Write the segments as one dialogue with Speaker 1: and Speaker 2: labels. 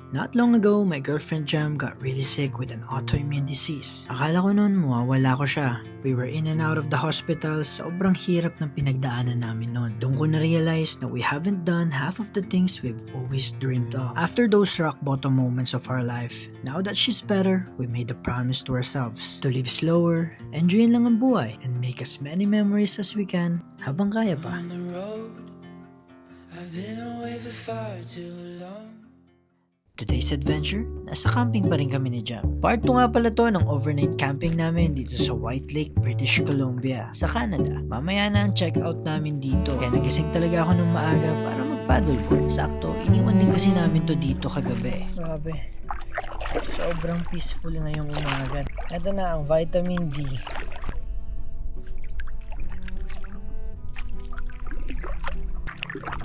Speaker 1: Not long ago, my girlfriend Jam got really sick with an autoimmune disease. Akala ko noon mawawala ko siya. We were in and out of the hospital, sobrang hirap ng pinagdaanan namin noon. Doon ko na-realize na we haven't done half of the things we've always dreamed of. After those rock bottom moments of our life, now that she's better, we made a promise to ourselves to live slower, enjoyin lang ang buhay, and make as many memories as we can habang kaya pa.
Speaker 2: On the road, I've been away for far too long.
Speaker 1: Today's adventure, nasa camping pa rin kami ni Jam. Part 2 nga pala to ng overnight camping namin dito sa White Lake, British Columbia, sa Canada. Mamaya na ang check-out namin dito. Kaya nagising talaga ako ng maaga para mag-paddleboard. Sakto, iniwan din kasi namin to dito kagabi. Grabe, sobrang peaceful ngayong umaga. Ito na ang vitamin D.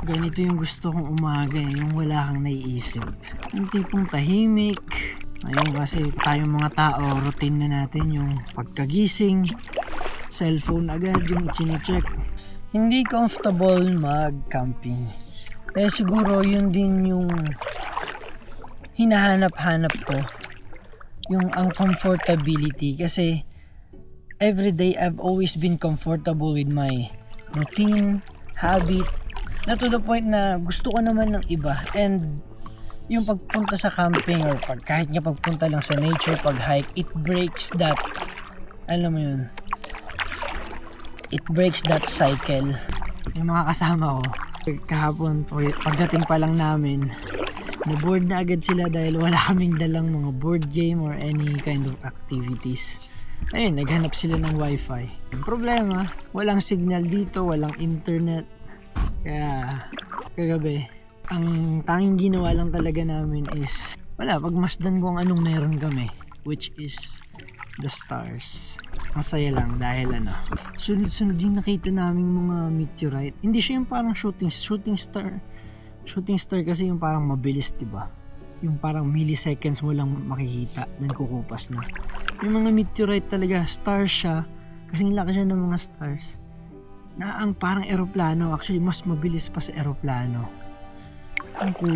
Speaker 1: Ganito yung gusto kong umaga, yung wala kang naiisip. Yung tipong tahimik. Ngayon kasi tayong mga tao, routine na natin yung pagkagising, cellphone agad yung chinecheck. Hindi comfortable mag-camping. Eh siguro yun din yung hinahanap-hanap ko. Yung uncomfortability. Kasi everyday I've always been comfortable with my routine, habit, na to the point na gusto ko naman ng iba. And yung pagpunta sa camping or kahit nga pagpunta lang sa nature, pag-hike, it breaks that, alam mo yun, it breaks that cycle. Yung mga kasama ko kahapon, pagdating pa lang namin, na-board na agad sila dahil wala kaming dalang mga board game or any kind of activities. Ayun, naghanap sila ng wifi. Yung problema, walang signal dito, walang internet. Kaya kagabi, ang tanging ginawa lang talaga namin is pagmasdan ko ang anong meron kami, which is the stars. Masaya lang dahil sunod-sunod yung nakita naming mga meteorite. Hindi siya yung parang shooting star kasi yung parang mabilis, diba? Yung parang milliseconds mo lang makikita, then kukupas na. Yung mga meteorite talaga, star siya, kasing laki siya ng mga stars na ang parang eroplano, actually mas mabilis pa sa eroplano. Ang cool.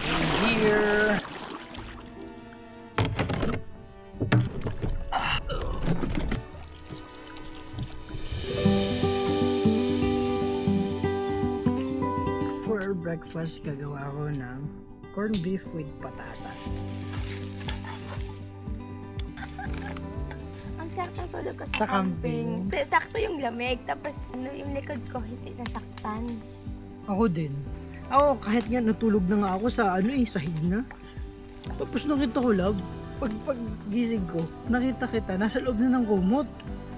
Speaker 1: And here, for our breakfast, gagawa ko ng corned beef with patatas.
Speaker 3: Sakto tulog ko
Speaker 1: Sa camping.
Speaker 3: Sakto yung lamig, tapos yung likod ko hindi nasaktan.
Speaker 1: Ako din. Ako kahit nga natulog na nga ako sa sahig na. Tapos nakita ko, love, pag gising ko, nakita kita, nasa loob na ng kumot.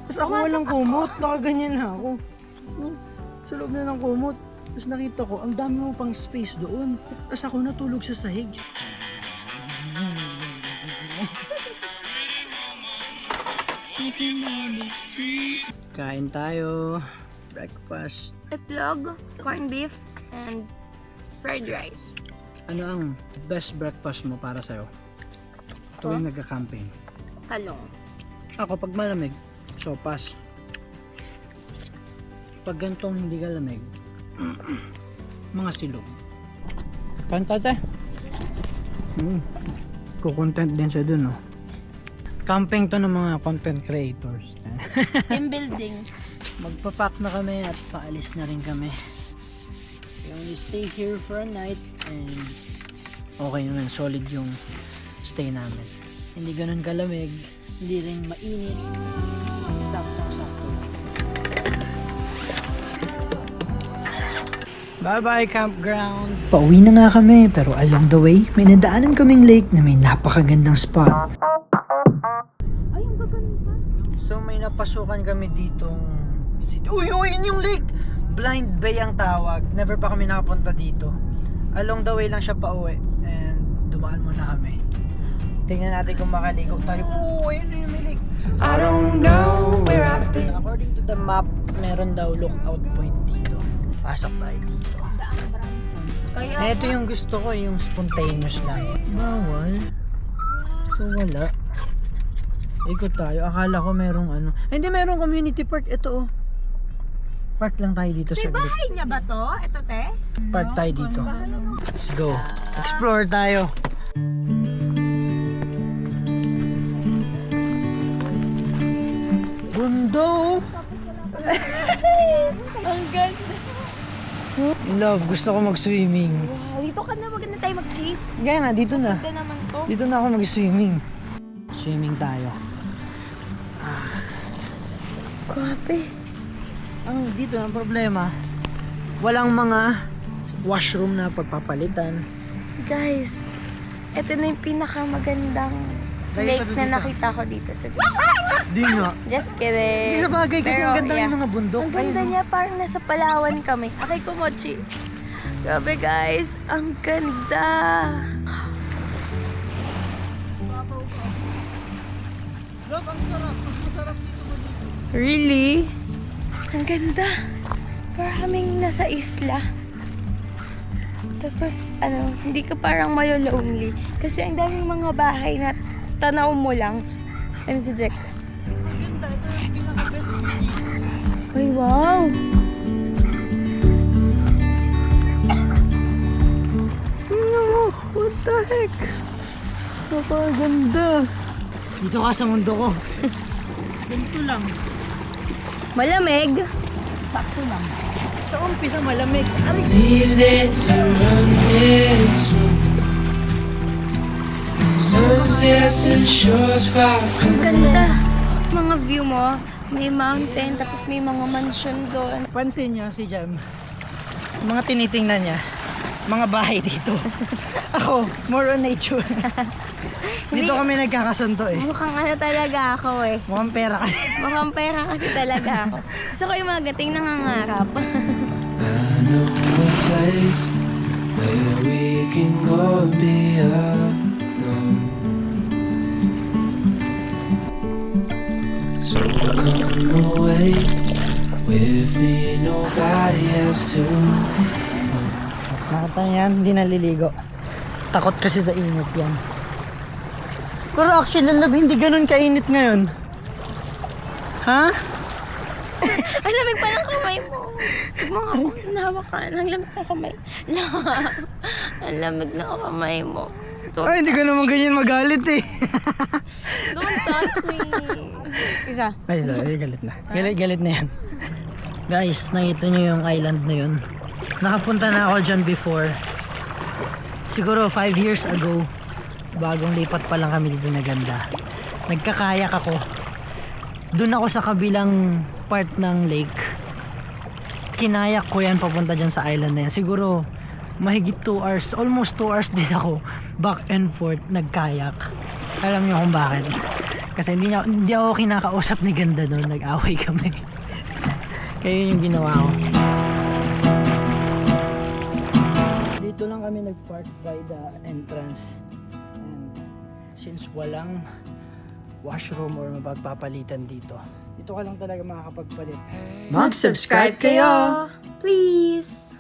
Speaker 1: Tapos ako walang kumot, nakaganyan na ako. Sa loob na ng kumot. Tapos nakita ko, ang dami mo pang space doon. Tapos ako natulog sa sahig. Kain tayo. Breakfast.
Speaker 3: Itlog, corned beef, and fried rice.
Speaker 1: Ano ang best breakfast mo para sa'yo? Tuwing nagka-camping.
Speaker 3: Talong.
Speaker 1: Ako pag malamig, sopas. Pag gantong hindi ka lamig, mga silog. Kantate. Kukontent din siya dun, no? Camping to ng mga content creators.
Speaker 3: Team building.
Speaker 1: Magpapack na kami at paalis na rin kami. We only stay here for a night and okay naman, solid yung stay namin. Hindi ganun kalamig, hindi rin mainit. Sakto. Bye-bye campground! Pauwi na nga kami pero along the way, may nadaanan kaming lake na may napakagandang spot.
Speaker 3: Ay, ang gaganda.
Speaker 1: So may napasukan kami ditong Uy, yun yung lake! Blind Bay ang tawag. Never pa kami nakapunta dito. Along the way lang siya pauwi. And dumaan muna kami. Tingnan natin kung makaligo tayo. Ayun yung may lake.
Speaker 2: I don't know where I've been.
Speaker 1: According to the map, meron daw lookout point dito. Pasok tayo dito.
Speaker 3: Kaya,
Speaker 1: Ito yung gusto ko, yung spontaneous lang. Bawal. So wala. Ikot tayo. Akala ko merong Hindi, merong community park. Ito Park lang tayo dito sa
Speaker 3: Bahay niya ba to? Ito, te?
Speaker 1: Park tayo dito. Let's go. Explore tayo. Bundo!
Speaker 3: Ang ganda.
Speaker 1: Love, gusto ko mag-swimming.
Speaker 3: Wow, dito ka na. Maganda tayo mag-chase.
Speaker 1: Kaya nga, dito na.
Speaker 3: Ganda naman to.
Speaker 1: Dito na ako mag-swimming. Swimming tayo.
Speaker 3: Grabe.
Speaker 1: Dito ang problema, walang mga washroom na pagpapalitan.
Speaker 3: Guys, ito na yung pinakamagandang lake na nakita ko dito sa beach.
Speaker 1: Di nga.
Speaker 3: Just kidding.
Speaker 1: Hindi sa bagay kasi
Speaker 3: Pero,
Speaker 1: ang ganda
Speaker 3: yeah.
Speaker 1: ng mga bundok.
Speaker 3: Ang ganda niya, parang nasa Palawan kami. Akay ko, Mochi. Grabe guys, ang ganda.
Speaker 1: Love, ang sarap. Mas masarap dito mo dito.
Speaker 3: Really? Ang ganda. Parang kaming nasa isla. Tapos, hindi ka parang malo-lonely. Kasi ang daming mga bahay na tanaw mo lang. Ano si Jack?
Speaker 1: Ang ganda. Ito yung pinaka-best view.
Speaker 3: Ay, wow!
Speaker 1: Tingnan mo. What the heck? Napakaganda. Dito ka sa mundo ko. Ganito lang.
Speaker 3: Malamig.
Speaker 1: Sakto lang. Sa umpisa malamig. Aray.
Speaker 2: These days are running slow. Sunsets and shores far from
Speaker 3: Ang ganda. Mga view mo, may mountain, tapos may mga mansion doon.
Speaker 1: Pansin niyo si Jam. Mga tinitingnan niya. Mga bahay dito. Ako, more on nature. Dito kami nagkakasunto eh.
Speaker 3: Mukhang talaga ako eh.
Speaker 1: Mukhang pera kasi.
Speaker 3: Mukhang pera kasi talaga ako. Gusto ko yung mga gating nangangarap.
Speaker 2: I know a place where we can go and be alone. So come away with me, nobody has to.
Speaker 1: Nakita yan, hindi naliligo. Takot kasi sa init yan. Pero actually, love, hindi ganun kainit ngayon. Ha?
Speaker 3: Ang lamig pa ng kamay mo. Huwag mo nga akong hinawakan. Ang lamig ng kamay. Ang lamig ng kamay mo.
Speaker 1: Ay, hindi ko naman ganyan magalit eh.
Speaker 3: Don't touch me. Isa.
Speaker 1: Ay, galit na. Galit na yan. Guys, nakita nyo yung island na yun. Nakapunta na ako dyan before. Siguro 5 years ago. Bagong lipat pa lang kami dito na ganda. Nagkakayak ako. Doon ako sa kabilang part ng lake. Kinayak ko yan papunta dyan sa island na yan. Siguro mahigit 2 hours, almost 2 hours din ako back and forth nagkayak. Alam niyo kung bakit? Kasi hindi ako kinakausap ni Ganda noon. Nag-away kami. Kaya yun yung ginawa ko. Dito lang kami nag-park by the entrance. And since walang washroom or mapagpapalitan dito, dito ka lang talaga makakapagpalit.
Speaker 3: Mag-subscribe kayo! Please!